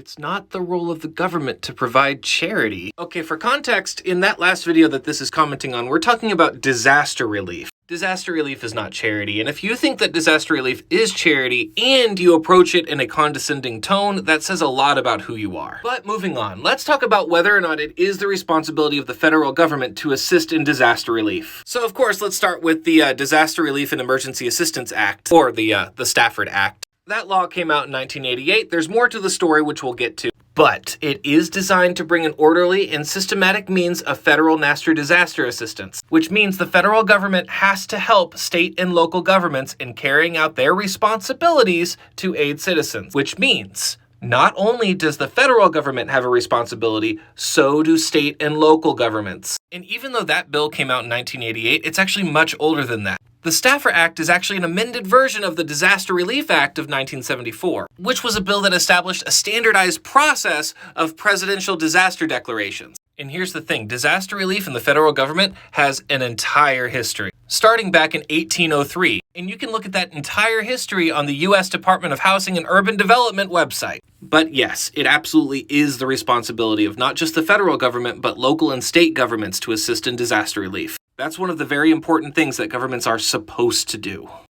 It's not the role of the government to provide charity. Okay, for context, in that last video that this is commenting on, we're talking about disaster relief. Disaster relief is not charity, and if you think that disaster relief is charity and you approach it in a condescending tone, that says a lot about who you are. But moving on, let's talk about whether or not it is the responsibility of the federal government to assist in disaster relief. So of course, let's start with the Disaster Relief and Emergency Assistance Act, or the Stafford Act. That law came out in 1988. There's more to the story, which we'll get to. But it is designed to bring an orderly and systematic means of federal natural disaster assistance, which means the federal government has to help state and local governments in carrying out their responsibilities to aid citizens, which means not only does the federal government have a responsibility, so do state and local governments. And even though that bill came out in 1988, it's actually much older than that. The Stafford Act is actually an amended version of the Disaster Relief Act of 1974, which was a bill that established a standardized process of presidential disaster declarations. And here's the thing, disaster relief in the federal government has an entire history, starting back in 1803. And you can look at that entire history on the U.S. Department of Housing and Urban Development website. But yes, it absolutely is the responsibility of not just the federal government, but local and state governments to assist in disaster relief. That's one of the very important things that governments are supposed to do.